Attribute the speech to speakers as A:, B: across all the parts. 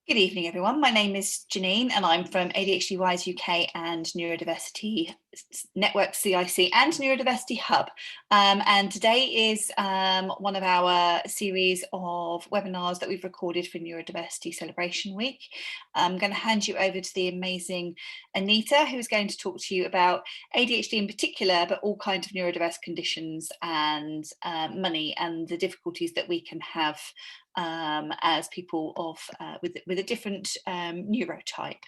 A: Good evening, everyone. My name is Janine and I'm from ADHD Wise UK and Neurodiversity Network CIC and Neurodiversity Hub. And today is one of our series of webinars that we've recorded for Neurodiversity Celebration Week. I'm going to hand you over to the amazing Anita, who is going to talk to you about ADHD in particular, but all kinds of neurodiverse conditions and money and the difficulties that we can have as people with a different neurotype.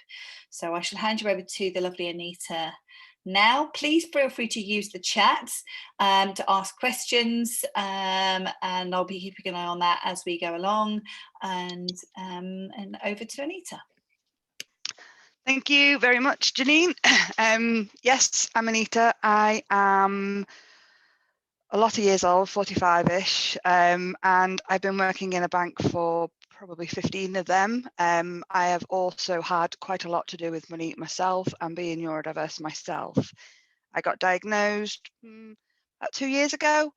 A: So I shall hand you over to the lovely Anita now. Please feel free to use the chat to ask questions, and I'll be keeping an eye on that as we go along. And over to Anita.
B: Thank you very much, Janine. Yes, I'm Anita. I am a lot of years old, 45-ish, and I've been working in a bank for probably 15 of them. I have also had quite a lot to do with money myself and being neurodiverse myself. I got diagnosed about 2 years ago,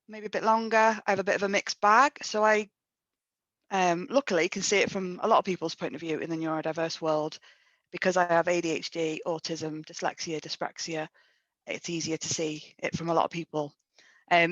B: maybe a bit longer. I have a bit of a mixed bag, so I luckily can see it from a lot of people's point of view in the neurodiverse world. Because I have ADHD, autism, dyslexia, dyspraxia, it's easier to see it from a lot of people.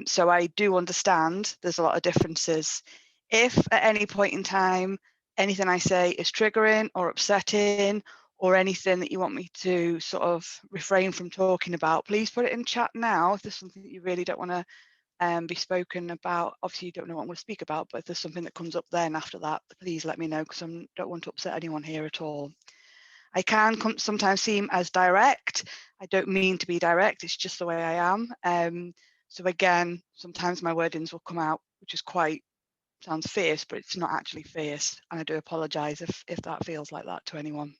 B: So I do understand there's a lot of differences. If at any point in time, anything I say is triggering or upsetting, or anything that you want me to sort of refrain from talking about, please put it in chat now. If there's something that you really don't want to be spoken about, obviously you don't know what I'm going to speak about, but if there's something that comes up then after that, please let me know, because I don't want to upset anyone here at all. I can sometimes seem as direct. I don't mean to be direct, it's just the way I am. So again, sometimes my wordings will come out, which is sounds fierce, but it's not actually fierce. And I do apologise if that feels like that to anyone.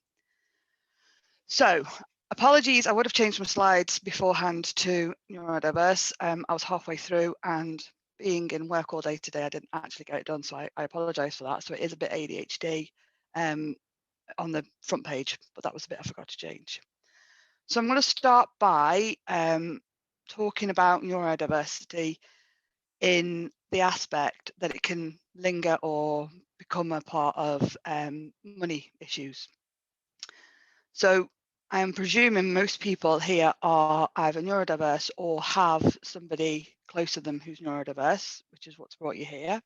B: So apologies, I would have changed my slides beforehand to neurodiverse. I was halfway through, and being in work all day today, I didn't actually get it done. So I apologise for that. So it is a bit ADHD on the front page, but that was a bit I forgot to change. So I'm going to start by talking about neurodiversity in the aspect that it can linger or become a part of money issues. So I am presuming most people here are either neurodiverse or have somebody close to them who's neurodiverse, which is what's brought you here.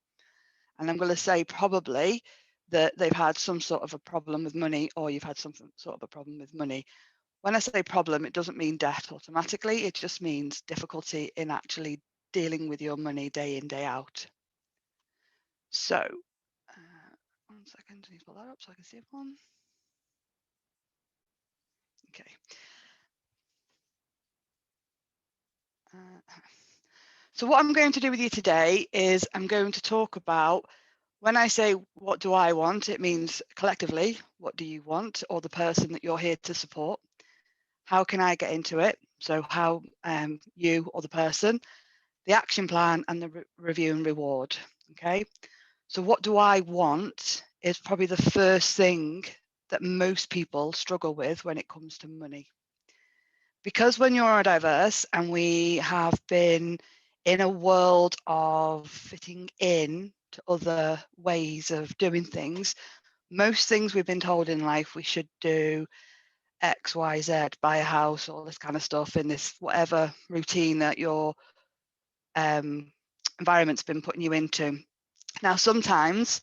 B: And I'm going to say probably that they've had some sort of a problem with money, or you've had some sort of a problem with money. When I say problem, it doesn't mean debt automatically. It just means difficulty in actually dealing with your money day in, day out. So, 1 second, I need to pull that up so I can see everyone. Okay. So what I'm going to do with you today is I'm going to talk about, when I say what do I want, it means collectively, what do you want, or the person that you're here to support. How can I get into it? So how you or the person, the action plan, and the review and reward. Okay. So what do I want is probably the first thing that most people struggle with when it comes to money. Because we're neurodiverse and we have been in a world of fitting in to other ways of doing things, most things we've been told in life we should do X, Y, Z, buy a house, all this kind of stuff in this whatever routine that your environment's been putting you into. Now, sometimes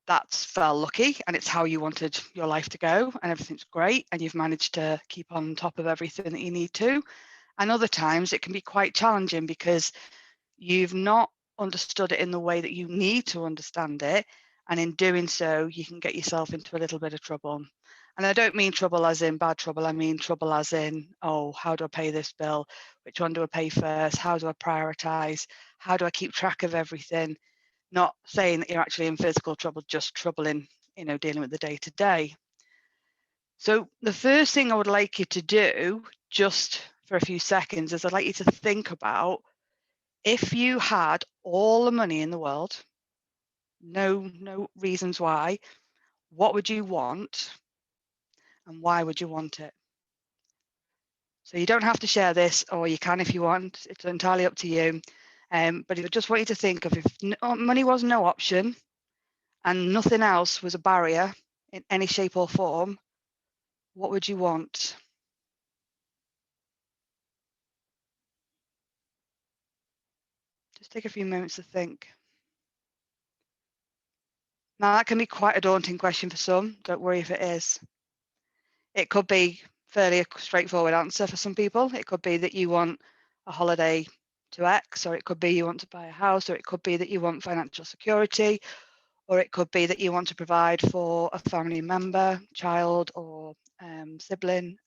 B: that's fell lucky and it's how you wanted your life to go and everything's great and you've managed to keep on top of everything that you need to. And other times it can be quite challenging because you've not understood it in the way that you need to understand it. And in doing so, you can get yourself into a little bit of trouble. And I don't mean trouble as in bad trouble. I mean trouble as in, oh, how do I pay this bill? Which one do I pay first? How do I prioritize? How do I keep track of everything? Not saying that you're actually in physical trouble, just trouble in, dealing with the day to day. So the first thing I would like you to do, just for a few seconds, is I'd like you to think about, if you had all the money in the world, no reasons why, what would you want and why would you want it? So you don't have to share this, or you can if you want, it's entirely up to you. But I just want you to think of, if money was no option and nothing else was a barrier, in any shape or form, what would you want? Just take a few moments to think. Now, that can be quite a daunting question for some. Don't worry if it is. It could be fairly a straightforward answer for some people. It could be that you want a holiday to X, or it could be you want to buy a house, or it could be that you want financial security, or it could be that you want to provide for a family member, child, or sibling,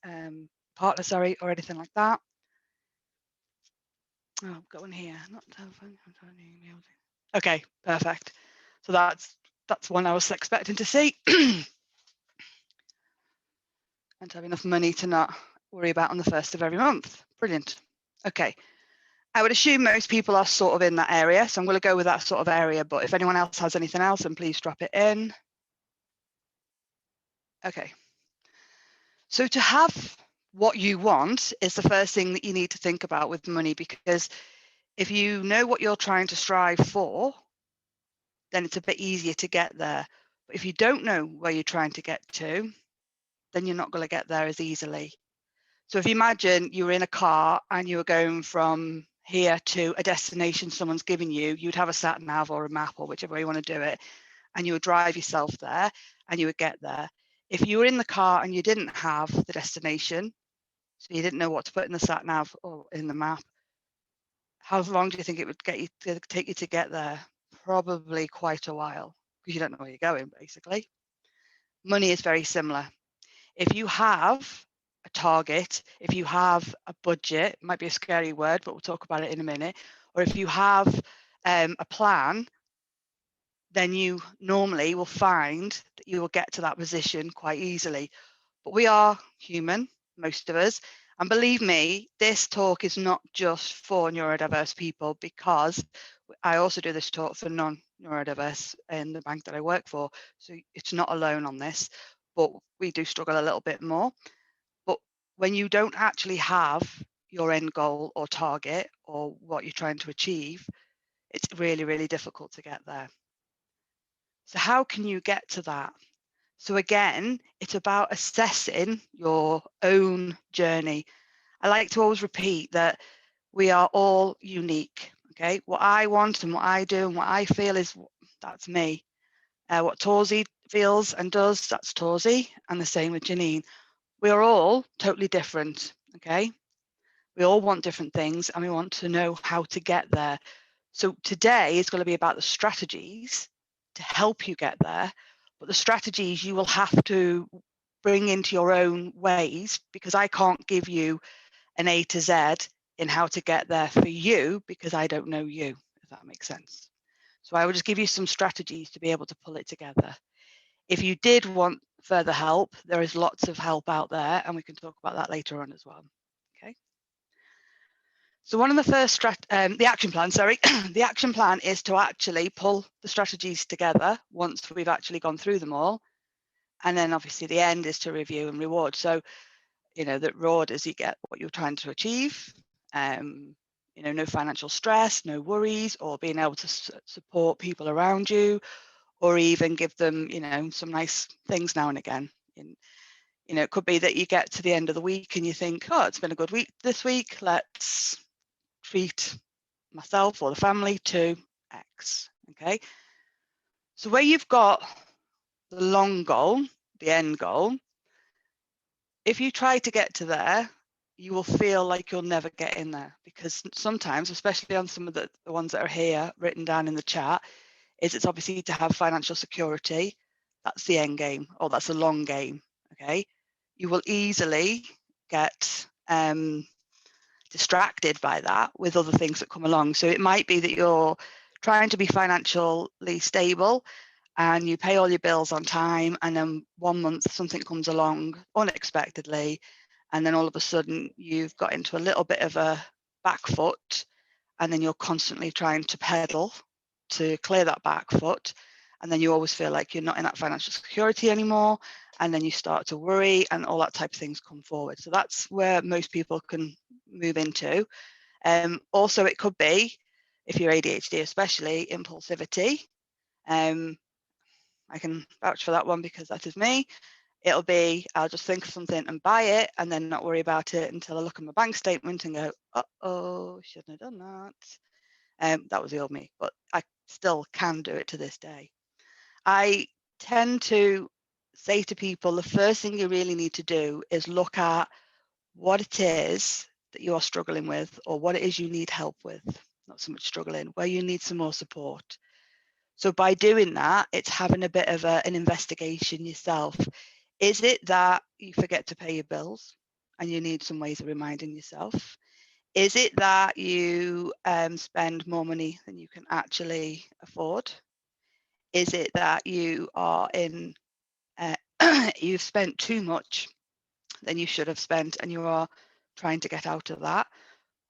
B: partner, sorry, or anything like that. Oh, I've got one here. Not telephone. Okay, perfect. So that's one I was expecting to see. And to have enough money to not worry about on the 1st of every month. Brilliant. Okay. I would assume most people are sort of in that area, so I'm going to go with that sort of area, but if anyone else has anything else, then please drop it in. Okay. So to have what you want is the first thing that you need to think about with money, because if you know what you're trying to strive for, then it's a bit easier to get there. But if you don't know where you're trying to get to, then you're not going to get there as easily. So if you imagine you were in a car and you were going from here to a destination someone's given you, you'd have a sat nav or a map or whichever way you want to do it, and you would drive yourself there and you would get there. If you were in the car and you didn't have the destination, so you didn't know what to put in the sat nav or in the map, how long do you think it would take you to get there? Probably quite a while, because you don't know where you're going, basically. Money is very similar. If you have a target, if you have a budget, it might be a scary word, but we'll talk about it in a minute, or if you have a plan, then you normally will find that you will get to that position quite easily. But we are human, most of us, and believe me, this talk is not just for neurodiverse people, because I also do this talk for non-neurodiverse in the bank that I work for, so it's not alone on this, but we do struggle a little bit more. But when you don't actually have your end goal or target or what you're trying to achieve, it's really, really difficult to get there. So how can you get to that? So again, it's about assessing your own journey. I like to always repeat that we are all unique. Okay, what I want and what I do and what I feel that's me. What Torzy feels and does, that's Torzy, and the same with Janine. We are all totally different. Okay, we all want different things and we want to know how to get there. So today is going to be about the strategies to help you get there, but the strategies you will have to bring into your own ways, because I can't give you an A to Z in how to get there for you, because I don't know you, if that makes sense. So I will just give you some strategies to be able to pull it together. If you did want further help, there is lots of help out there, and we can talk about that later on as well. Okay. So one of the first the action plan, sorry, the action plan is to actually pull the strategies together once we've actually gone through them all. And then obviously the end is to review and reward. So, you know, the reward is you get what you're trying to achieve, you know, no financial stress, no worries, or being able to support people around you, or even give them, you know, some nice things now and again. And, you know, it could be that you get to the end of the week and you think, oh, it's been a good week this week, let's treat myself or the family to X. Okay. So where you've got the long goal, the end goal, if you try to get to there, you will feel like you'll never get in there, because sometimes, especially on some of the ones that are here written down in the chat, is it's obviously to have financial security. That's the end game, or that's a long game. Okay. You will easily get distracted by that with other things that come along. So it might be that you're trying to be financially stable and you pay all your bills on time, and then one month something comes along unexpectedly, and then all of a sudden you've got into a little bit of a back foot, and then you're constantly trying to pedal to clear that back foot, and then you always feel like you're not in that financial security anymore, and then you start to worry, and all that type of things come forward. So that's where most people can move into. Also, it could be, if you're ADHD especially, impulsivity. I can vouch for that one because that is me. It'll be, I'll just think of something and buy it and then not worry about it until I look at my bank statement and go, uh-oh, shouldn't have done that. That was the old me, but I still can do it to this day. I tend to say to people, the first thing you really need to do is look at what it is that you are struggling with, or what it is you need help with, not so much struggling, where you need some more support. So by doing that, it's having a bit of an investigation yourself. Is it that you forget to pay your bills and you need some ways of reminding yourself? Is it that you spend more money than you can actually afford? Is it that you are in, you've spent too much than you should have spent and you are trying to get out of that?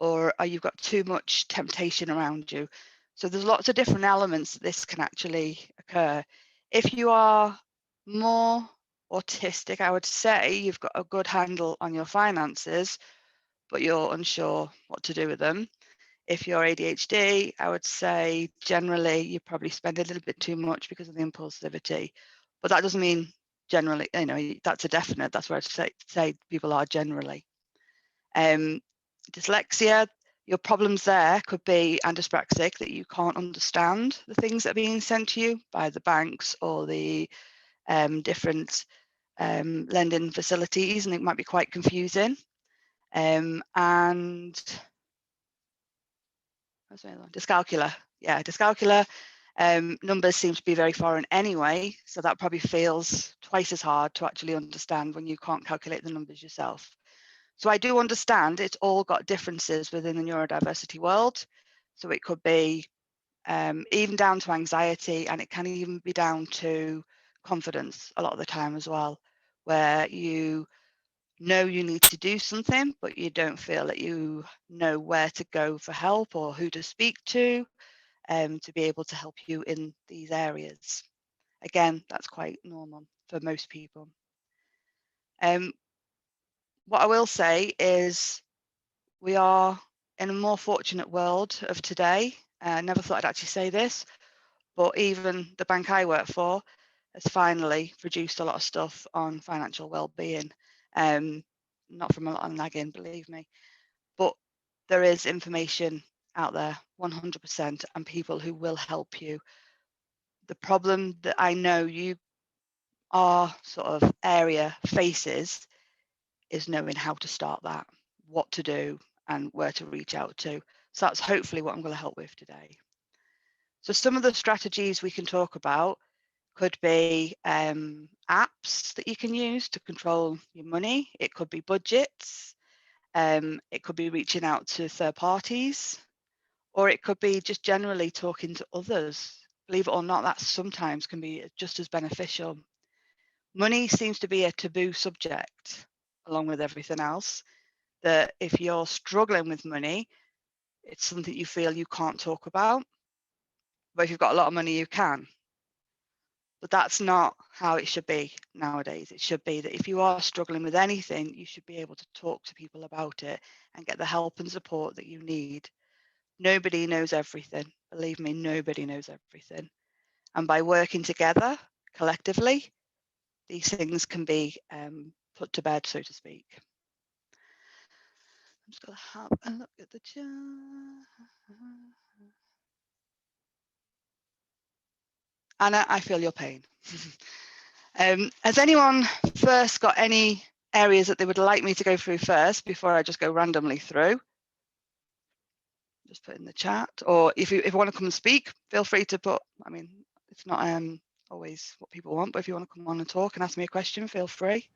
B: Or are you've got too much temptation around you? So there's lots of different elements that this can actually occur. If you are more autistic, I would say you've got a good handle on your finances, but you're unsure what to do with them. If you're ADHD, I would say generally you probably spend a little bit too much because of the impulsivity, but that doesn't mean generally, you know, that's a definite, that's where I'd say people are generally. Dyslexia, your problems there could be dyspraxic, that you can't understand the things that are being sent to you by the banks or the different lending facilities, and it might be quite confusing. And dyscalculia, dyscalculia, numbers seem to be very foreign anyway, so that probably feels twice as hard to actually understand when you can't calculate the numbers yourself. So I do understand it's all got differences within the neurodiversity world. So it could be even down to anxiety, and it can even be down to confidence a lot of the time as well, where you know you need to do something, but you don't feel that you know where to go for help or who to speak to be able to help you in these areas. Again, that's quite normal for most people. What I will say is we are in a more fortunate world of today. I never thought I'd actually say this, but even the bank I work for has finally produced a lot of stuff on financial well-being. Not from a lot of nagging, believe me, but there is information out there 100% and people who will help you. The problem that I know you our sort of area faces is knowing how to start that, what to do and where to reach out to. So that's hopefully what I'm going to help with today. So some of the strategies we can talk about could be apps that you can use to control your money. It could be budgets. It could be reaching out to third parties, or it could be just generally talking to others. Believe it or not, that sometimes can be just as beneficial. Money seems to be a taboo subject, along with everything else, that if you're struggling with money, it's something you feel you can't talk about. But if you've got a lot of money, you can. But that's not how it should be nowadays. It should be that if you are struggling with anything, you should be able to talk to people about it and get the help and support that you need. Nobody knows everything. Believe me, nobody knows everything. And by working together collectively, these things can be put to bed, so to speak. I'm just going to have a look at the chat. Anna, I feel your pain. Has anyone first got any areas that they would like me to go through first before I just go randomly through? Just put in the chat, or if you want to come and speak, feel free to put. I mean, it's not always what people want, but if you want to come on and talk and ask me a question, feel free.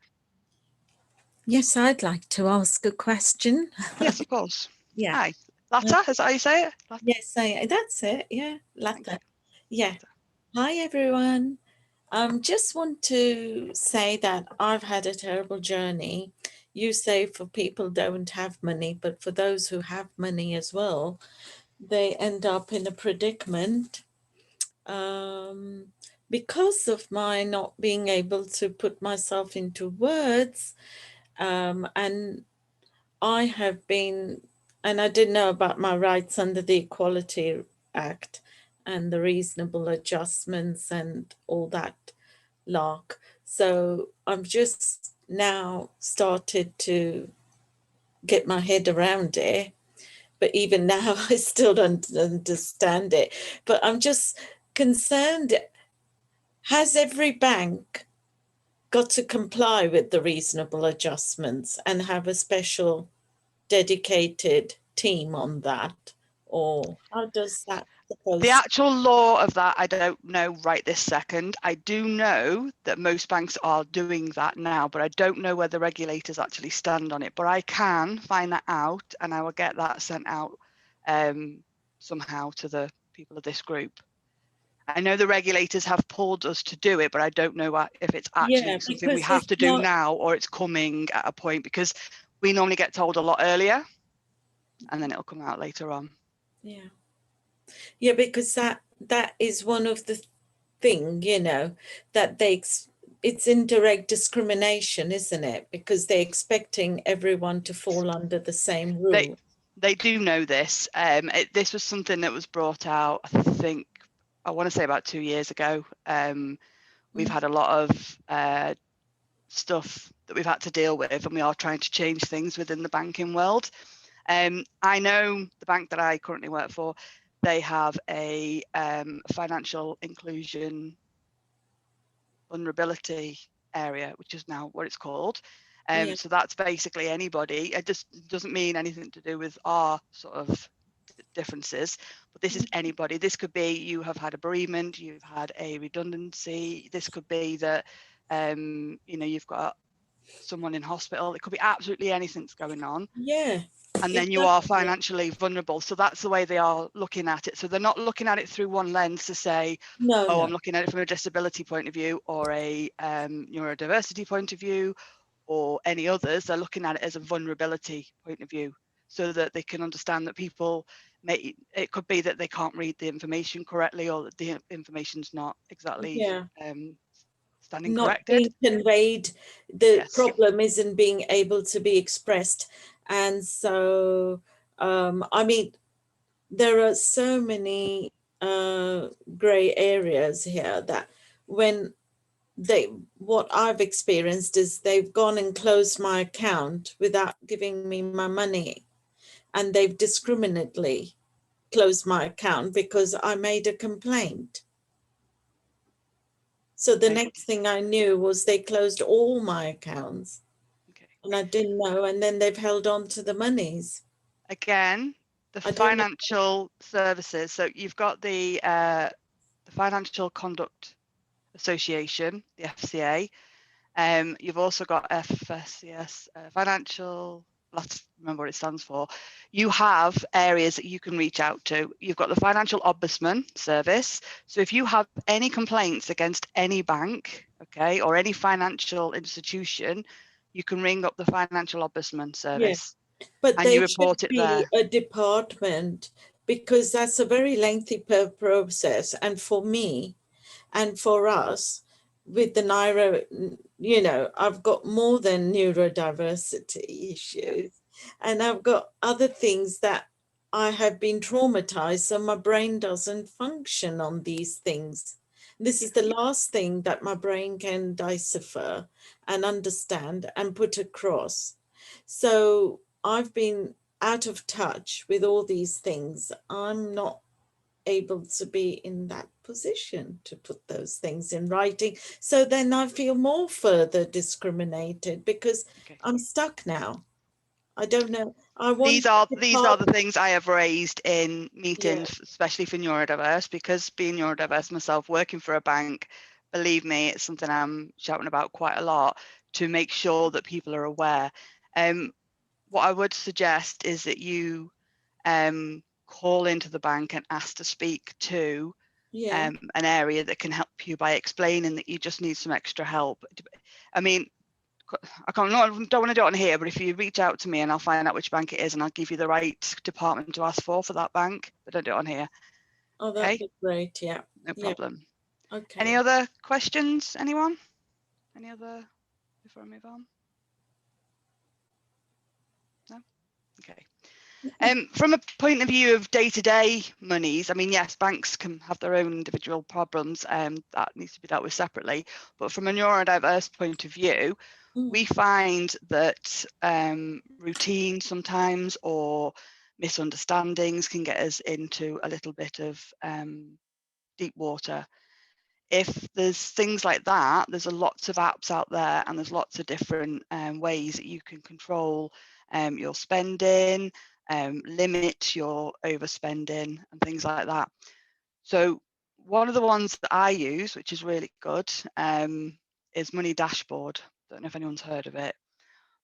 C: Yes, I'd like to ask a question.
B: Yes, of course.
C: Yeah.
B: Hi, Latta, is that how you say it? Latta?
C: Yes, that's it. Yeah, Latta. Yeah. Hi, everyone. Just want to say that I've had a terrible journey. You say for people don't have money, but for those who have money as well, they end up in a predicament because of my not being able to put myself into words. And I have been, and I didn't know about my rights under the Equality Act and the reasonable adjustments and all that lark. So I've just now started to get my head around it. But even now, I still don't understand it. But I'm just concerned, has every bank got to comply with the reasonable adjustments and have a special dedicated team on that? Or how does that
B: The
C: suppose?
B: actual law of that, I don't know right this second. I do know that most banks are doing that now, but I don't know whether regulators actually stand on it. But I can find that out, and I will get that sent out somehow to the people of this group. I know the regulators have pulled us to do it, but I don't know if it's actually
C: Yeah,
B: something we
C: because
B: have
C: it's
B: to do
C: not,
B: now or it's coming at a point, because we normally get told a lot earlier and then it'll come out later on.
C: yeah. Yeah, because that is one of the thing, you know, that it's indirect discrimination, isn't it? Because they're expecting everyone to fall under the same rule.
B: They do know this. This was something that was brought out, I think, I want to say about 2 years ago. We've had a lot of stuff that we've had to deal with, and we are trying to change things within the banking world. I know the bank that I currently work for, they have a financial inclusion vulnerability area, which is now what it's called.
C: Yeah.
B: So that's basically anybody. It just doesn't mean anything to do with our sort of differences, but this is anybody. This could be you have had a bereavement, you've had a redundancy. This could be that you know, you've got someone in hospital. It could be absolutely anything that's going on.
C: Yeah.
B: And then you are financially vulnerable. So that's the way they are looking at it. So they're not looking at it through one lens to say,
C: No,
B: oh,
C: no.
B: I'm looking at it from a disability point of view or a neurodiversity point of view or any others. They're looking at it as a vulnerability point of view, so that they can understand that people it could be that they can't read the information correctly, or that the information's not exactly
C: Yeah.
B: standing
C: Not
B: corrected.
C: being conveyed, the
B: Yes.
C: problem isn't being able to be expressed. And so, I mean, there are so many gray areas here that when what I've experienced is they've gone and closed my account without giving me my money, and they've discriminately closed my account because I made a complaint. So the
B: Okay.
C: next thing I knew was they closed all my accounts,
B: Okay.
C: and I didn't know, and then they've held on to the monies.
B: Again, the
C: I don't know.
B: financial services. So you've got the Financial Conduct Association, the FCA. You've also got FSCS, Financial, let's remember what it stands for. You have areas that you can reach out to. You've got the Financial Ombudsman Service. So if you have any complaints against any bank, okay, or any financial institution, you can ring up the Financial Ombudsman Service.
C: But
B: And you
C: they should
B: report it
C: be
B: there.
C: a department, because that's a very lengthy process. And for me and for us with the you know, I've got more than neurodiversity issues, and I've got other things that I have been traumatized, so my brain doesn't function on these things. This is the last thing that my brain can decipher and understand and put across. So I've been out of touch with all these things. I'm not able to be in that position to put those things in writing. So then I feel more further discriminated because
B: Okay.
C: I'm stuck now. I don't know. I
B: These
C: want
B: are
C: to
B: the things I have raised in meetings, especially for neurodiverse, because being neurodiverse myself, working for a bank, believe me, it's something I'm shouting about quite a lot to make sure that people are aware. What I would suggest is that you call into the bank and ask to speak to an area that can help you by explaining that you just need some extra help. I mean, don't want to do it on here, but if you reach out to me and I'll find out which bank it is and I'll give you the right department to ask for that bank, but don't do it on here.
C: Oh, that'd be great. Yeah.
B: No problem.
C: Okay.
B: Any other questions, anyone? Any other before I move on? No? Okay. From a point of view of day-to-day monies, I mean, yes, banks can have their own individual problems, that needs to be dealt with separately. But from a neurodiverse point of view, we find that routine sometimes or misunderstandings can get us into a little bit of deep water. If there's things like that, there's lots of apps out there, and there's lots of different ways that you can control your spending, limit your overspending and things like that. So one of the ones that I use, which is really good, is Money Dashboard. Don't know if anyone's heard of it,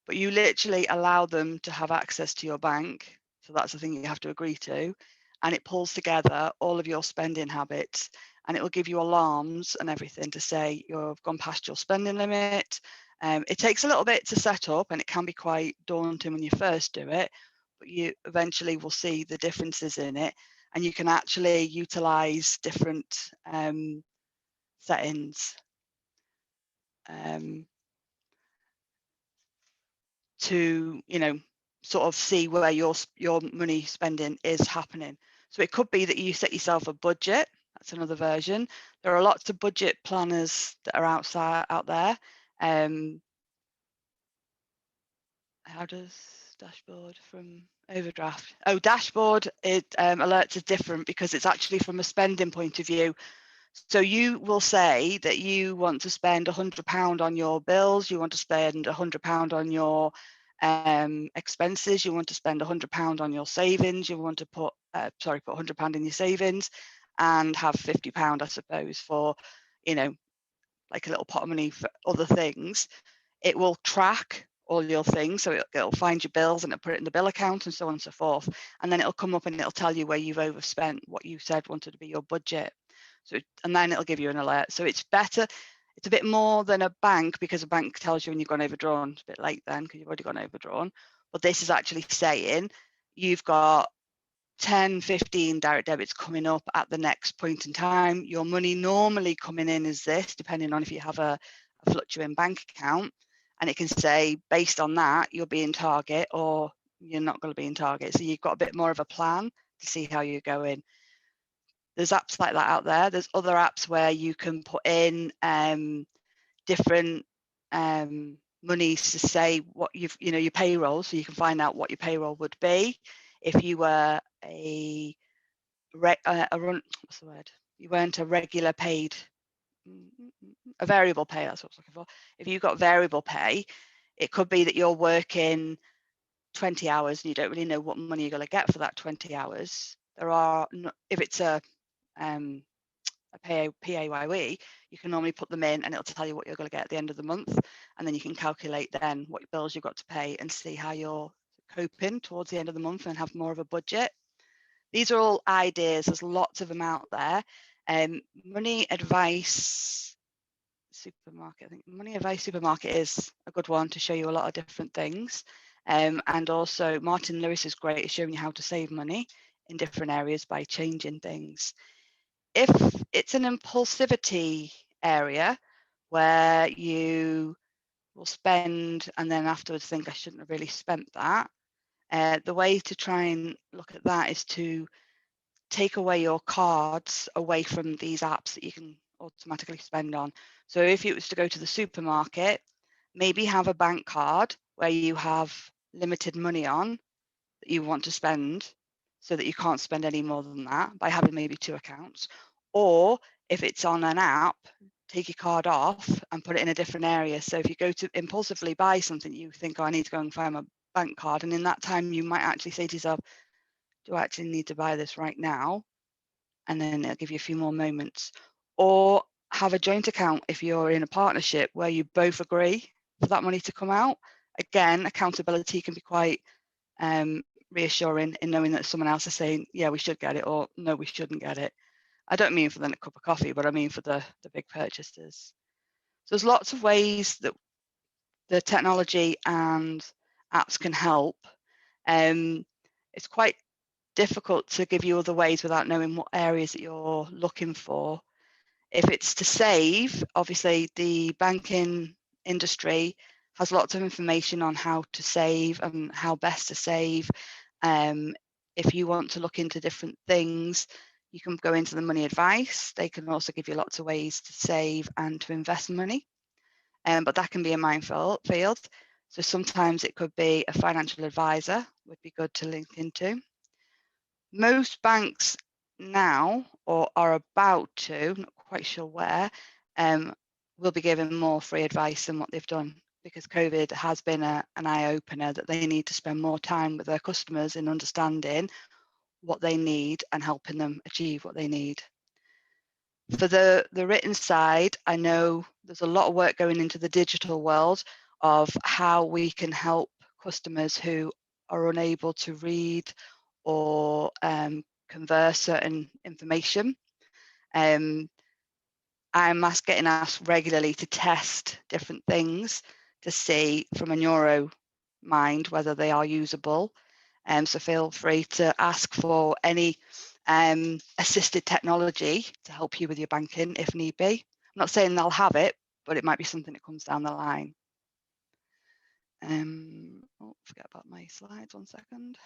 B: but you literally allow them to have access to your bank. So that's the thing you have to agree to. And it pulls together all of your spending habits, and it will give you alarms and everything to say you've gone past your spending limit. It takes a little bit to set up, and it can be quite daunting when you first do it, but you eventually will see the differences in it, and you can actually utilize different settings to, you know, sort of see where your money spending is happening. So it could be that you set yourself a budget. That's another version. There are lots of budget planners that are out there. How does Dashboard from Overdraft? Oh, Dashboard, it alerts are different because it's actually from a spending point of view. So you will say that you want to spend £100 on your bills, you want to spend £100 on your expenses, you want to spend £100 on your savings, you want to put £100 in your savings and have £50, I suppose, for, you know, like a little pot of money for other things. It will track all your things, so it'll find your bills and it'll put it in the bill account and so on and so forth, and then it'll come up and it'll tell you where you've overspent what you said wanted to be your budget. So, and then it'll give you an alert. So it's better, it's a bit more than a bank, because a bank tells you when you've gone overdrawn. It's a bit late then because you've already gone overdrawn, but this is actually saying you've got 10, 15 direct debits coming up at the next point in time. Your money normally coming in is this, depending on if you have a fluctuating bank account, and it can say based on that you'll be in target or you're not going to be in target. So you've got a bit more of a plan to see how you're going. There's apps like that out there. There's other apps where you can put in different monies to say what you've, you know, your payroll, so you can find out what your payroll would be if you were a what's the word? You weren't a regular paid, a variable pay. That's what I was looking for. If you got variable pay, it could be that you're working 20 hours and you don't really know what money you're going to get for that 20 hours. There are, if it's a PAYE, you can normally put them in and it'll tell you what you're going to get at the end of the month, and then you can calculate then what bills you've got to pay and see how you're coping towards the end of the month and have more of a budget. These are all ideas. There's lots of them out there. Money Advice Supermarket, I think Money Advice Supermarket is a good one to show you a lot of different things. And also Martin Lewis is great at showing you how to save money in different areas by changing things. If it's an impulsivity area where you will spend and then afterwards think I shouldn't have really spent that, the way to try and look at that is to take away your cards away from these apps that you can automatically spend on. So if it was to go to the supermarket, maybe have a bank card where you have limited money on that you want to spend, so that you can't spend any more than that by having maybe 2 accounts. Or if it's on an app, take your card off and put it in a different area. So if you go to impulsively buy something, you think, oh, I need to go and find my bank card. And in that time, you might actually say to yourself, do I actually need to buy this right now? And then it'll give you a few more moments. Or have a joint account if you're in a partnership where you both agree for that money to come out. Again, accountability can be quite reassuring in knowing that someone else is saying, yeah, we should get it, or no, we shouldn't get it. I don't mean for the cup of coffee, but I mean for the big purchases. So there's lots of ways that the technology and apps can help. It's quite difficult to give you other ways without knowing what areas that you're looking for. If it's to save, obviously the banking industry has lots of information on how to save and how best to save. If you want to look into different things, you can go into the money advice. They can also give you lots of ways to save and to invest money. But that can be a minefield. So sometimes it could be a financial advisor would be good to link into. Most banks now, or are about to, not quite sure where, will be giving more free advice than what they've done, because COVID has been an eye-opener that they need to spend more time with their customers in understanding what they need and helping them achieve what they need. For the written side, I know there's a lot of work going into the digital world of how we can help customers who are unable to read or convey certain information. I'm getting asked regularly to test different things to see from a neuro mind whether they are usable. So feel free to ask for any assisted technology to help you with your banking if need be. I'm not saying they'll have it, but it might be something that comes down the line. Forget about my slides, 1 second.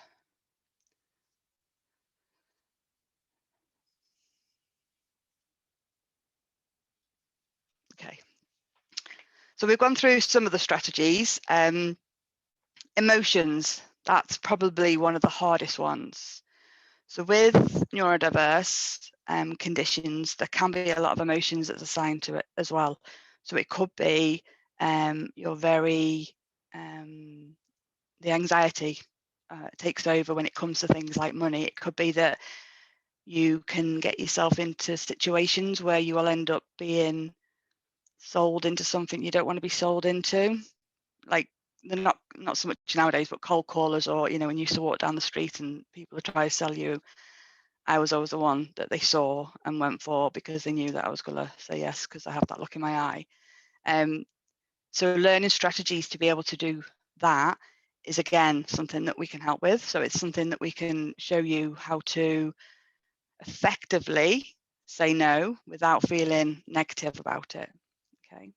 B: Okay, so we've gone through some of the strategies. Emotions, that's probably one of the hardest ones. So with neurodiverse conditions, there can be a lot of emotions that's assigned to it as well. So it could be you're very, the anxiety takes over when it comes to things like money. It could be that you can get yourself into situations where you will end up being sold into something you don't want to be sold into. Like, they're not so much nowadays, but cold callers, or, you know, when you used to walk down the street and people would try to sell you. I was always the one that they saw and went for because they knew that I was going to say yes because I have that look in my eye. So learning strategies to be able to do that is, again, something that we can help with. So it's something that we can show you how to effectively say no without feeling negative about it. Okay.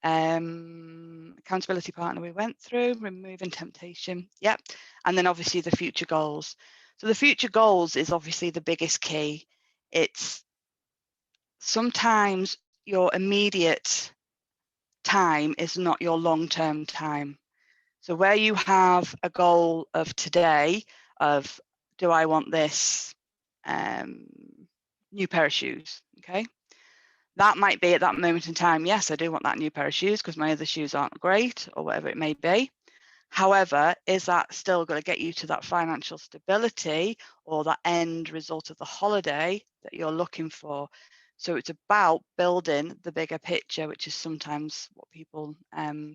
B: Accountability partner we went through, removing temptation. Yep. And then obviously the future goals. So the future goals is obviously the biggest key. It's sometimes your immediate time is not your long-term time. So where you have a goal of today of, do I want this new pair of shoes? Okay. That might be at that moment in time, yes, I do want that new pair of shoes because my other shoes aren't great, or whatever it may be. However, is that still going to get you to that financial stability or that end result of the holiday that you're looking for? So it's about building the bigger picture, which is sometimes what people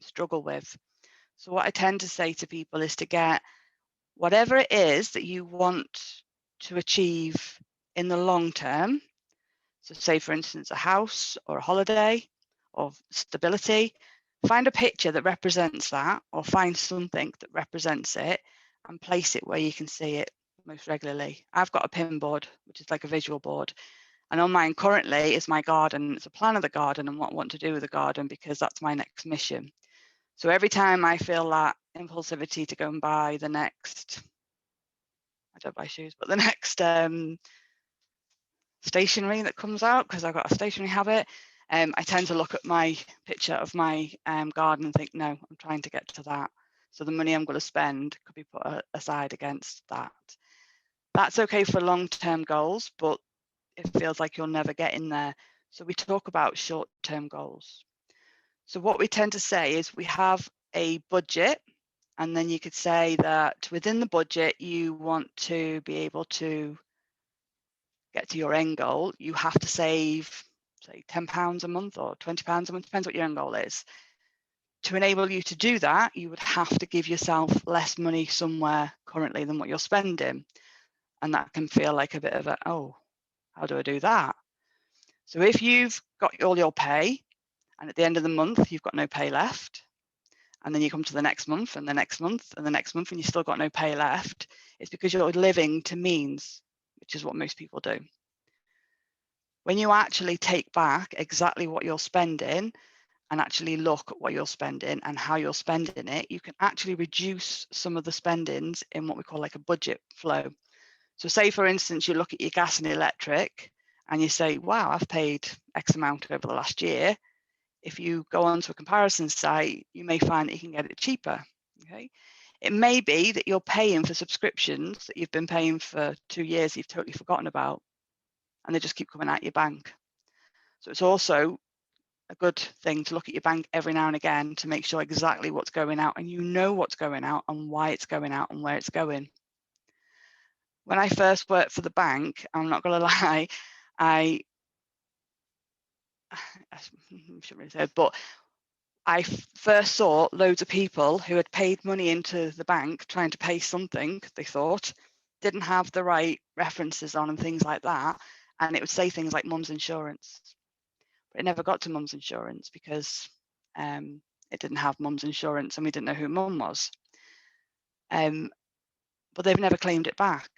B: struggle with. So what I tend to say to people is to get whatever it is that you want to achieve in the long term. So say, for instance, a house or a holiday or stability, find a picture that represents that, or find something that represents it and place it where you can see it most regularly. I've got a pin board, which is like a visual board. And on mine currently is my garden. It's a plan of the garden and what I want to do with the garden, because that's my next mission. So every time I feel that impulsivity to go and buy the next, I don't buy shoes, but the next stationery that comes out, because I've got a stationery habit, I tend to look at my picture of my garden and think, no, I'm trying to get to that. So the money I'm going to spend could be put aside against that. That's okay for long-term goals, but it feels like you'll never get in there. So we talk about short-term goals. So what we tend to say is we have a budget, and then you could say that within the budget, you want to be able to get to your end goal. You have to save, say, £10 a month or £20 a month, depends what your end goal is. To enable you to do that, you would have to give yourself less money somewhere currently than what you're spending. And that can feel like a bit of a, oh, how do I do that? So if you've got all your pay, and at the end of the month, you've got no pay left, and then you come to the next month and the next month and the next month, and you've still got no pay left, it's because you're living to means, which is what most people do. When you actually take back exactly what you're spending and actually look at what you're spending and how you're spending it, you can actually reduce some of the spendings in what we call like a budget flow. So say, for instance, you look at your gas and electric and you say, wow, I've paid X amount over the last year. If you go onto a comparison site, you may find that you can get it cheaper. Okay. It may be that you're paying for subscriptions that you've been paying for 2 years, you've totally forgotten about, and they just keep coming out your bank. So it's also a good thing to look at your bank every now and again to make sure exactly what's going out, and you know what's going out and why it's going out and where it's going. When I first worked for the bank, I'm not going to lie, I shouldn't really say, but I first saw loads of people who had paid money into the bank trying to pay something they thought, didn't have the right references on and things like that. And it would say things like mum's insurance. But it never got to mum's insurance because it didn't have mum's insurance and we didn't know who mum was. But they've never claimed it back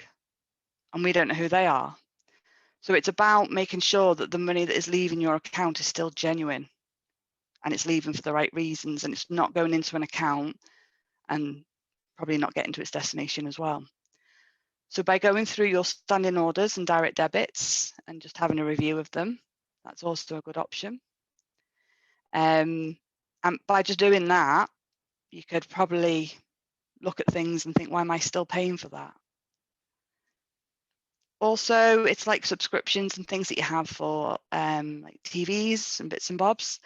B: and we don't know who they are. So it's about making sure that the money that is leaving your account is still genuine and it's leaving for the right reasons and it's not going into an account and probably not getting to its destination as well. So by going through your standing orders and direct debits and just having a review of them, that's also a good option. And by just doing that, you could probably look at things and think, why am I still paying for that? Also, it's like subscriptions and things that you have for like TVs and bits and bobs,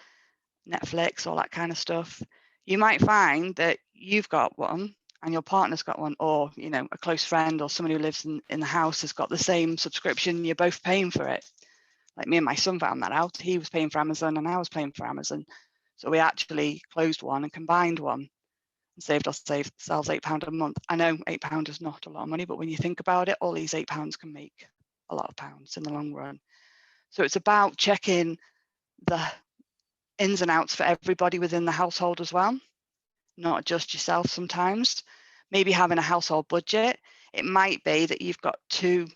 B: Netflix, all that kind of stuff. You might find that you've got one and your partner's got one, or you know, a close friend or someone who lives in the house has got the same subscription. You're both paying for it. Like me and my son found that out. He was paying for Amazon and I was paying for Amazon. So we actually closed one and combined one and saved ourselves £8 a month. I know £8 is not a lot of money, but when you think about it, all these £8 can make a lot of pounds in the long run. So it's about checking the ins and outs for everybody within the household as well, not just yourself sometimes. Maybe having a household budget. It might be that you've got 2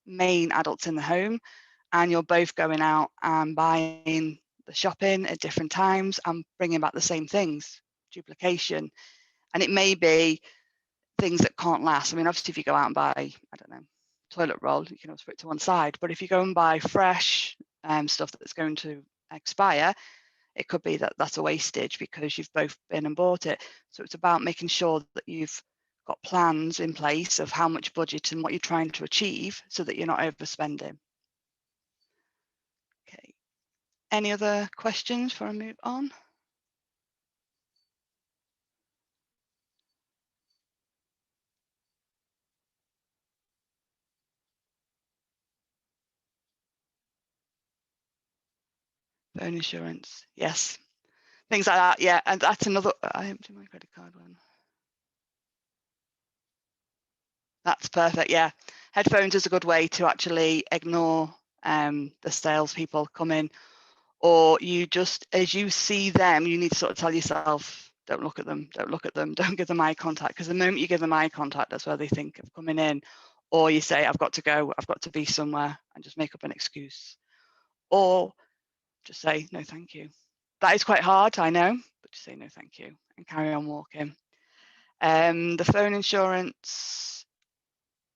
B: main adults in the home and you're both going out and buying the shopping at different times and bringing back the same things, duplication. And it may be things that can't last. I mean, obviously, if you go out and buy, I don't know, toilet roll, you can always put it to one side. But if you go and buy fresh stuff that's going to expire, it could be that that's a wastage because you've both been and bought it. So it's about making sure that you've got plans in place of how much budget and what you're trying to achieve so that you're not overspending. Okay. Any other questions before I move on? Phone insurance, yes. Things like that, yeah. And that's another, I emptied my credit card one. That's perfect, yeah. Headphones is a good way to actually ignore the salespeople come in, or you just, as you see them, you need to sort of tell yourself, don't look at them, don't look at them, don't give them eye contact, because the moment you give them eye contact, that's where they think of coming in. Or you say, I've got to go, I've got to be somewhere, and just make up an excuse. Or just say, no, thank you. That is quite hard, I know, but just say no, thank you, and carry on walking. The phone insurance,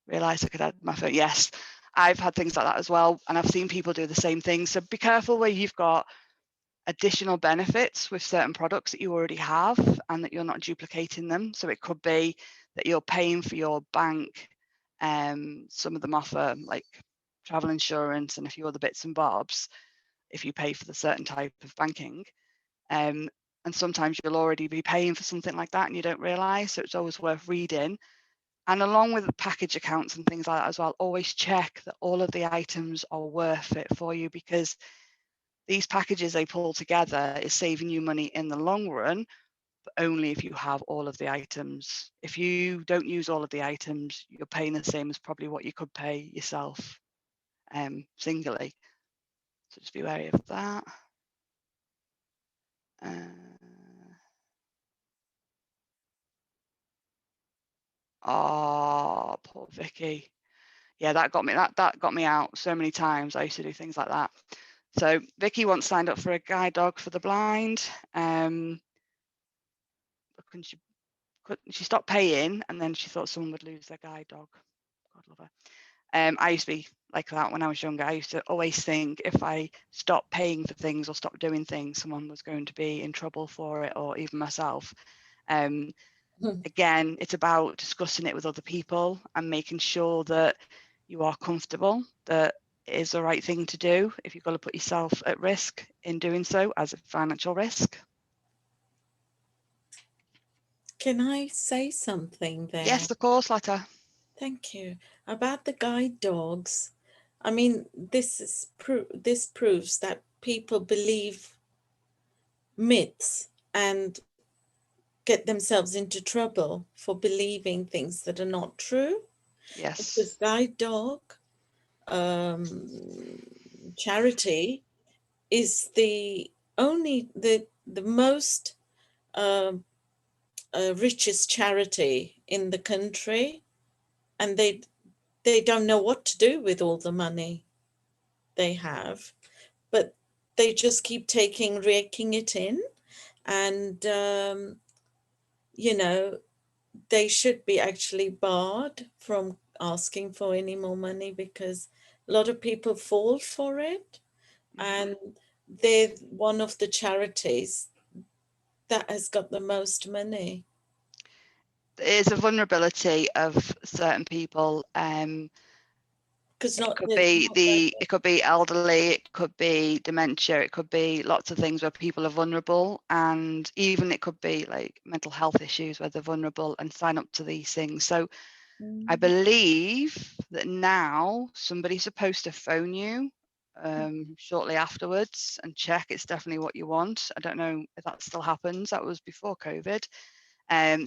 B: realised I could add my phone. Yes, I've had things like that as well, and I've seen people do the same thing. So be careful where you've got additional benefits with certain products that you already have and that you're not duplicating them. So it could be that you're paying for your bank. Some of them offer like travel insurance and a few other bits and bobs if you pay for the certain type of banking. And sometimes you'll already be paying for something like that and you don't realise. So it's always worth reading. And along with the package accounts and things like that as well, always check that all of the items are worth it for you, because these packages they pull together is saving you money in the long run, but only if you have all of the items. If you don't use all of the items, you're paying the same as probably what you could pay yourself singly. So just be wary of that. Oh, poor Vicky. Yeah, that got me out so many times. I used to do things like that. So Vicky once signed up for a guide dog for the blind. And she stopped paying, and then she thought someone would lose their guide dog. God love her. I used to be like that when I was younger. I used to always think if I stopped paying for things or stopped doing things, someone was going to be in trouble for it, or even myself. Again, it's about discussing it with other people and making sure that you are comfortable, that it is the right thing to do if you've got to put yourself at risk in doing so as a financial risk.
C: Can I say something there?
B: Yes, of course, Letta.
C: Thank you. About the guide dogs, I mean, this proves that people believe myths and get themselves into trouble for believing things that are not true.
B: Yes.
C: Because guide dog charity is the most richest charity in the country, and they don't know what to do with all the money they have, but they just keep raking it in, and you know, they should be actually barred from asking for any more money, because a lot of people fall for it, and they're one of the charities that has got the most money.
B: There's a vulnerability of certain people. It could be elderly, it could be dementia, it could be lots of things where people are vulnerable, and even it could be like mental health issues where they're vulnerable and sign up to these things. So I believe that now somebody's supposed to phone you shortly afterwards and check it's definitely what you want. I don't know if that still happens. That was before COVID.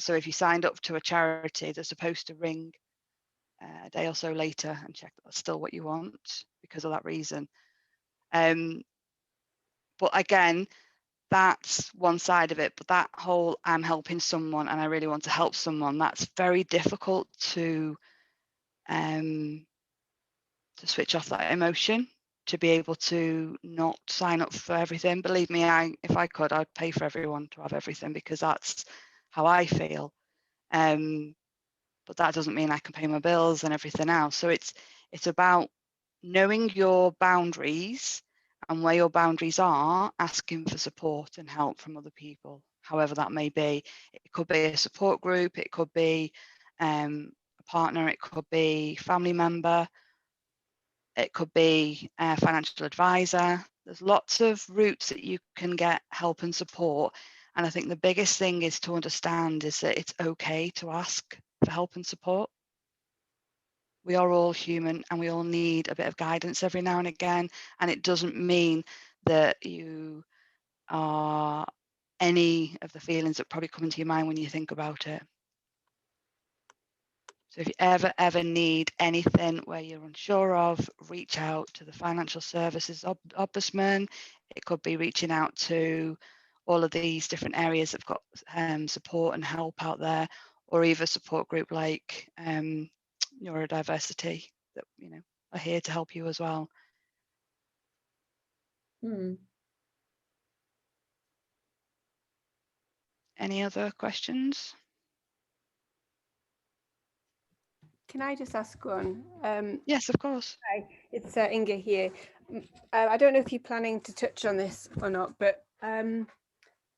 B: So if you signed up to a charity, they're supposed to ring a day or so later and check that that's still what you want because of that reason. But again, that's one side of it. But that whole I'm helping someone and I really want to help someone, that's very difficult to switch off that emotion, to be able to not sign up for everything. Believe me, if I could, I'd pay for everyone to have everything because that's how I feel. But that doesn't mean I can pay my bills and everything else. So it's about knowing your boundaries and where your boundaries are, asking for support and help from other people, however that may be. It could be a support group, it could be a partner, it could be family member, it could be a financial advisor. There's lots of routes that you can get help and support. And I think the biggest thing is to understand is that it's okay to ask for help and support. We are all human and we all need a bit of guidance every now and again. And it doesn't mean that you are any of the feelings that probably come into your mind when you think about it. So if you ever need anything where you're unsure of, reach out to the Financial Services Ombudsman. It could be reaching out to all of these different areas that have got support and help out there, or even a support group like Neurodiversity that are here to help you as well. Any other questions?
D: Can I just ask one?
B: Yes, of course.
D: Hi, it's Inga here. I don't know if you're planning to touch on this or not, but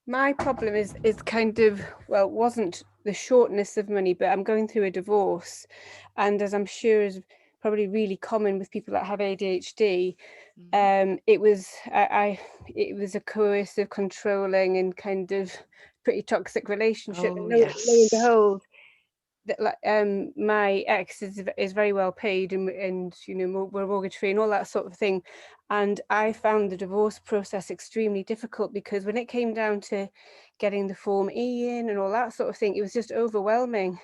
D: my problem is kind of, well, wasn't the shortness of money, but I'm going through a divorce, and as I'm sure is probably really common with people that have ADHD, it was a coercive, controlling, and kind of pretty toxic relationship.
B: Oh,
D: and
B: yes.
D: lo and behold, that my ex is very well paid, and we're mortgage free and all that sort of thing, and I found the divorce process extremely difficult because when it came down to getting the Form E in and all that sort of thing, it was just overwhelming.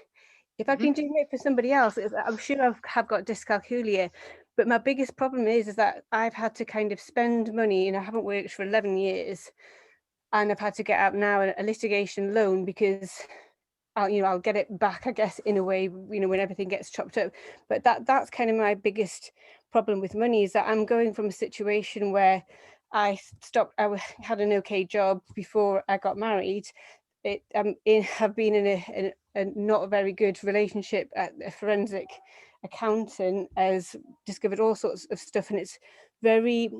D: If I'd been doing it for somebody else, I'm sure I have got dyscalculia, but my biggest problem is that I've had to kind of spend money, and I haven't worked for 11 years, and I've had to get out now a litigation loan because I'll get it back, I guess, in a way, when everything gets chopped up. But that's kind of my biggest problem with money, is that I'm going from a situation where I had an okay job before I got married. Have been in a not a very good relationship at a forensic accountant, has discovered all sorts of stuff, and it's very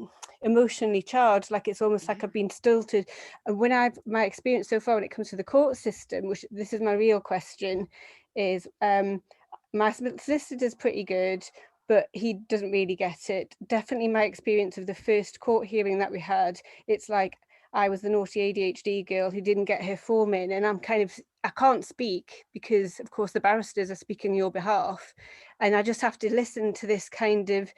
D: emotionally charged, like it's almost like I've been stilted. And my experience so far when it comes to the court system, which this is my real question, is my solicitor's pretty good, but he doesn't really get it. Definitely my experience of the first court hearing that we had, it's like I was the naughty ADHD girl who didn't get her form in, and I can't speak because of course the barristers are speaking on your behalf, and I just have to listen to this kind of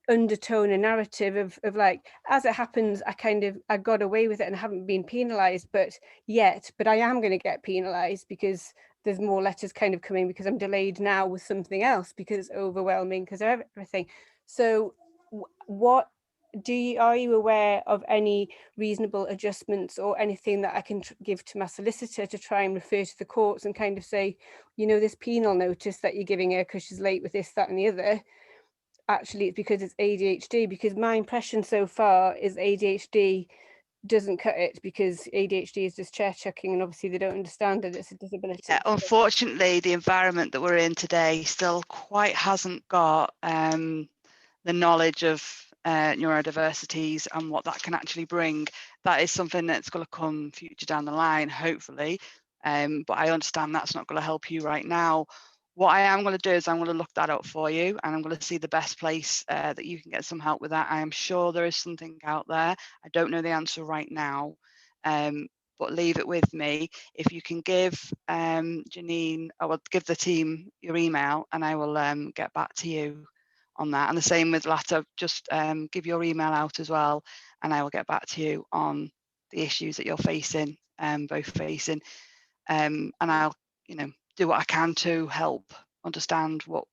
D: undertone and narrative of like, as it happens, I got away with it and I haven't been penalized but I am going to get penalized because there's more letters kind of coming because I'm delayed now with something else because it's overwhelming because of everything. So what are you aware of any reasonable adjustments or anything that I can give to my solicitor to try and refer to the courts and kind of say, you know, this penal notice that you're giving her because she's late with this, that and the other, actually it's because it's ADHD? Because my impression so far is ADHD doesn't cut it, because ADHD is just chair chucking and obviously they don't understand that it's a disability.
B: Yeah, unfortunately, the environment that we're in today still quite hasn't got the knowledge of neurodiversities and what that can actually bring. That is something that's going to come future down the line, hopefully. But I understand that's not going to help you right now. What I am going to do is I'm going to look that up for you, and I'm going to see the best place that you can get some help with that. I am sure there is something out there. I don't know the answer right now, but leave it with me. If you can give Janine, I will give the team your email, and I will get back to you on that. And the same with Latta, just give your email out as well, and I will get back to you on the issues that you're facing, both facing, and I'll, you know, do what I can to help understand what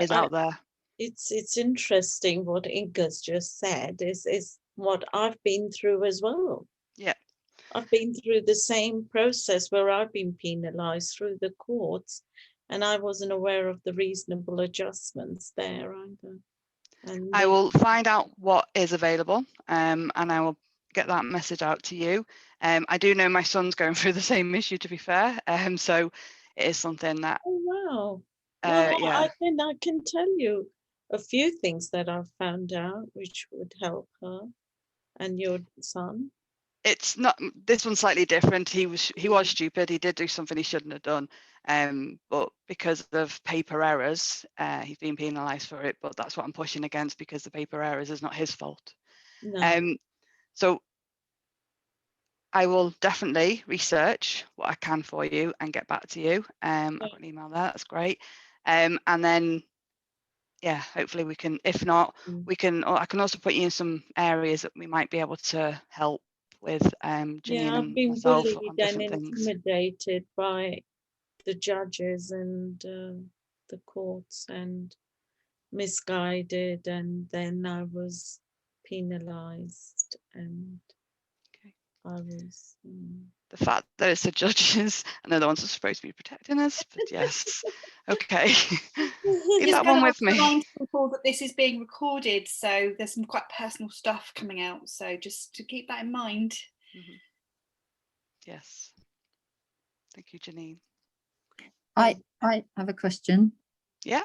B: is out there.
C: It's interesting what Inga's just said is what I've been through as well.
B: Yeah.
C: I've been through the same process where I've been penalised through the courts, and I wasn't aware of the reasonable adjustments there either. And
B: I will find out what is available, and I will get that message out to you. I do know my son's going through the same issue, to be fair, so it is something that.
C: Oh wow!
B: Yeah.
C: I can tell you a few things that I've found out which would help her and your son.
B: It's not, this one's slightly different. He was stupid. He did do something he shouldn't have done, but because of paper errors, he's been penalised for it. But that's what I'm pushing against, because the paper errors is not his fault.
C: No.
B: So I will definitely research what I can for you and get back to you. I've got an email there. That's great. And then, yeah, hopefully we can. If not, we can. Or I can also put you in some areas that we might be able to help with. Janine
C: I've
B: and
C: been
B: myself
C: bullied
B: on
C: and
B: different things.
C: intimidated by the judges and the courts, and misguided, and then I was penalised, and I was.
B: The fact that it's the judges and they're the ones that are supposed to be protecting us, but yes, okay. Leave that one with me.
A: Remind people that this is being recorded, so there's some quite personal stuff coming out, so just to keep that in mind.
B: Yes. Thank you, Janine.
E: I have a question.
B: Yeah.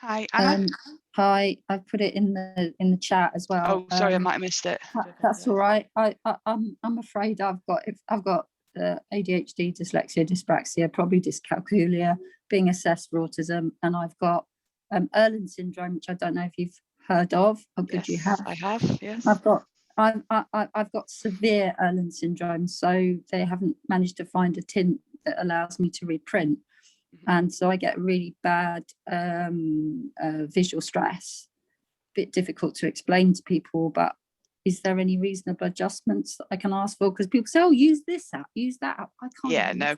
B: Hi, Anna.
E: Hi, I've put it in the chat as well.
B: Oh, sorry, I might have missed it.
E: That's all right. I'm afraid I've got ADHD, dyslexia, dyspraxia, probably dyscalculia, being assessed for autism, and I've got Erlen syndrome, which I don't know if you've heard of. Or could you have?
B: I have. Yes.
E: I've got severe Erlen syndrome, so they haven't managed to find a tint that allows me to reprint. And so I get really bad visual stress. Bit difficult to explain to people, but is there any reasonable adjustments that I can ask for? Because people say, "Oh, use this app, use that app." I can't.
B: Yeah, no.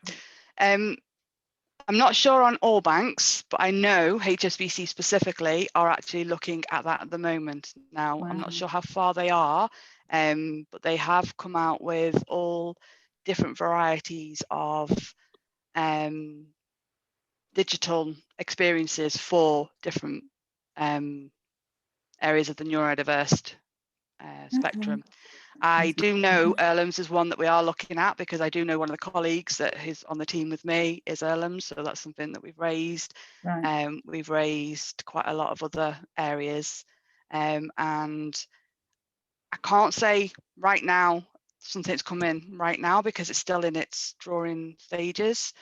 B: I'm not sure on all banks, but I know HSBC specifically are actually looking at that at the moment. Now, wow. I'm not sure how far they are, but they have come out with all different varieties of digital experiences for different areas of the neurodiverse spectrum. I do know Earlham's is one that we are looking at, because I do know one of the colleagues that is on the team with me is Earlham's, so that's something that we've raised.
E: Right.
B: We've raised quite a lot of other areas, and I can't say right now something's come in right now because it's still in its drawing stages.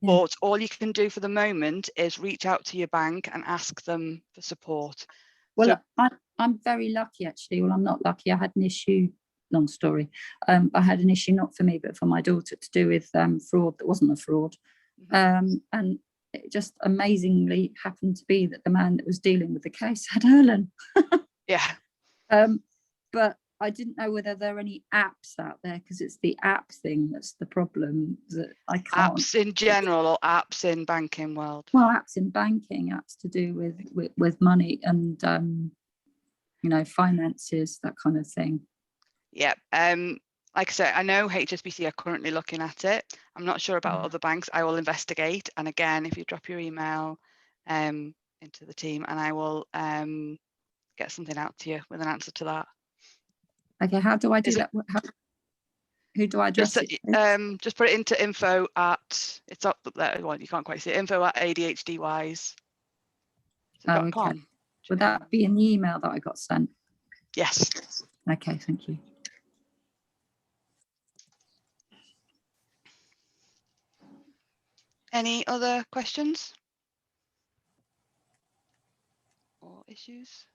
E: Yeah.
B: But all you can do for the moment is reach out to your bank and ask them for support.
E: Well,
B: So,
E: I'm very lucky, actually. Well, I'm not lucky. I had an issue, long story. I had an issue, not for me, but for my daughter, to do with fraud that wasn't a fraud. And it just amazingly happened to be that the man that was dealing with the case had Erlen.
B: yeah.
E: But I didn't know whether there are any apps out there, because it's the app thing that's the problem, that I can't.
B: Apps in general or apps in banking world?
E: Well, apps in banking, apps to do with money and you know, finances, that kind of thing.
B: Yeah. Like I said, I know HSBC are currently looking at it. I'm not sure about other banks. I will investigate. And again, if you drop your email into the team, and I will get something out to you with an answer to that.
E: Okay, how do I do that? Who do I address it to?
B: Just put it into info at, it's up there, well, you can't quite see it, info at ADHDwise.
E: Oh, okay. Would that be in the email that I got sent?
B: Yes.
E: Okay, thank you.
B: Any other questions or issues?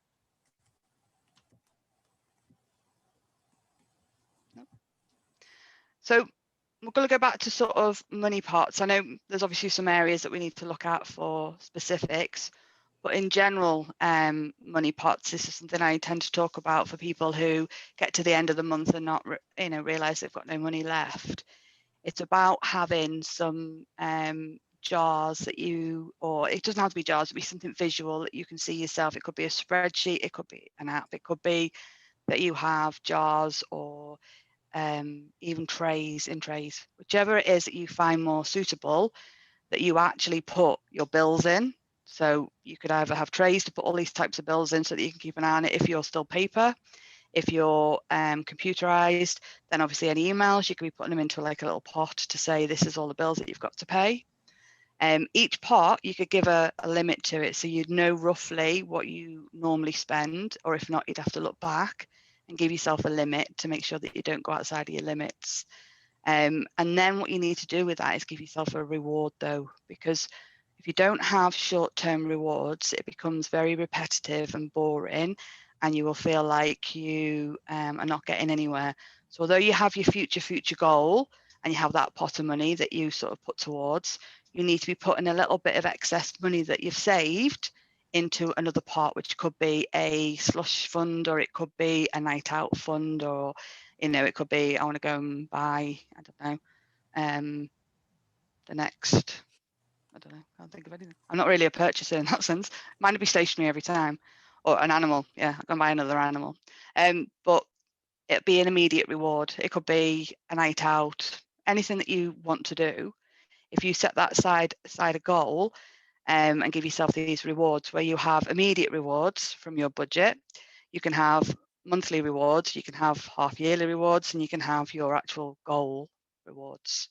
B: No. So we're going to go back to sort of money parts. I know there's obviously some areas that we need to look at for specifics, but in general, money pots, this is something I tend to talk about for people who get to the end of the month and not, realize they've got no money left. It's about having some jars that you, or it doesn't have to be jars, it'd be something visual that you can see yourself. It could be a spreadsheet, it could be an app, it could be that you have jars or even trays, whichever it is that you find more suitable, that you actually put your bills in. So you could either have trays to put all these types of bills in so that you can keep an eye on it if you're still paper. If you're computerized, then obviously any emails, you could be putting them into like a little pot to say this is all the bills that you've got to pay. Each pot, you could give a limit to it, so you'd know roughly what you normally spend, or if not, you'd have to look back and give yourself a limit to make sure that you don't go outside of your limits. And then what you need to do with that is give yourself a reward, though, because if you don't have short-term rewards, it becomes very repetitive and boring, and you will feel like you are not getting anywhere. So although you have your future goal and you have that pot of money that you sort of put towards, you need to be putting a little bit of excess money that you've saved into another pot, which could be a slush fund, or it could be a night out fund, or it could be I want to go and buy, I don't know, the next, I don't know, I can't think of anything. I'm not really a purchaser in that sense. Mine would be stationary every time, or an animal. Yeah, I can buy another animal. But it'd be an immediate reward. It could be a night out, anything that you want to do. If you set that aside a goal, and give yourself these rewards where you have immediate rewards from your budget, you can have monthly rewards, you can have half yearly rewards, and you can have your actual goal rewards.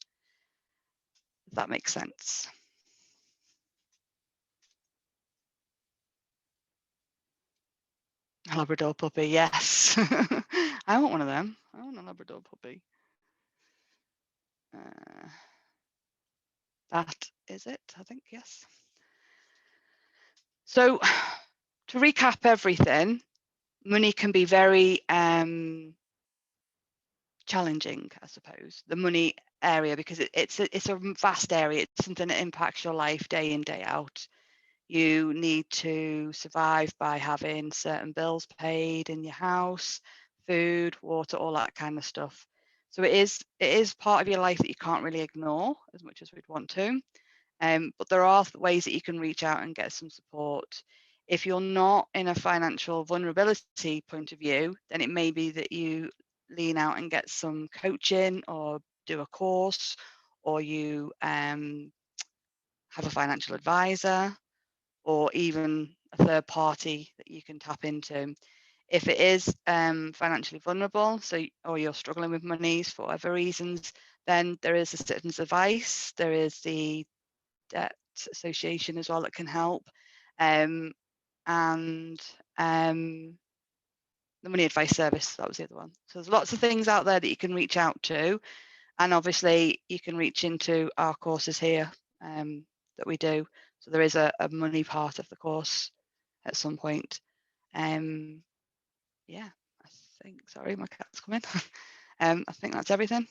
B: If that makes sense. A Labrador puppy, yes. I want one of them. I want a Labrador puppy. That is it, I think, yes. So to recap everything, money can be very challenging, I suppose, the money area, because it's a vast area. It's something that impacts your life day in, day out. You need to survive by having certain bills paid in your house, food, water, all that kind of stuff. So it is part of your life that you can't really ignore as much as we'd want to. But there are ways that you can reach out and get some support. If you're not in a financial vulnerability point of view, then it may be that you lean out and get some coaching or do a course, or you have a financial advisor, or even a third party that you can tap into. If it is financially vulnerable, or you're struggling with monies for whatever reasons, then there is the Citizens Advice, there is the Debt Association as well that can help, and the Money Advice Service, that was the other one. So there's lots of things out there that you can reach out to, and obviously you can reach into our courses here that we do. So there is a money part of the course at some point. Yeah, I think, sorry, my cat's coming. I think that's everything.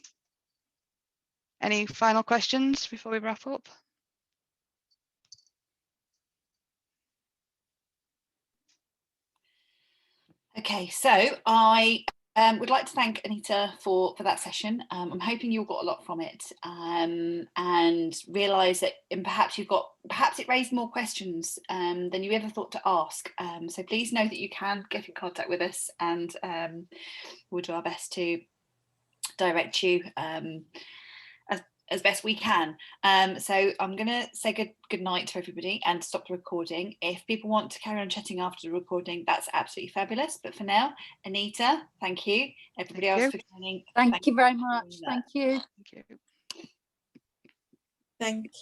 B: Any final questions before we wrap up?
A: Okay, so I would like to thank Anita for that session. I'm hoping you all got a lot from it, and realise that perhaps it raised more questions than you ever thought to ask. So please know that you can get in contact with us, and we'll do our best to direct you as best we can. So I'm going to say good night to everybody and stop the recording. If people want to carry on chatting after the recording, that's absolutely fabulous. But for now, Anita, thank you. Everybody else for joining.
E: Thank you very much. Thank you.
B: Thank you.
C: Thank you.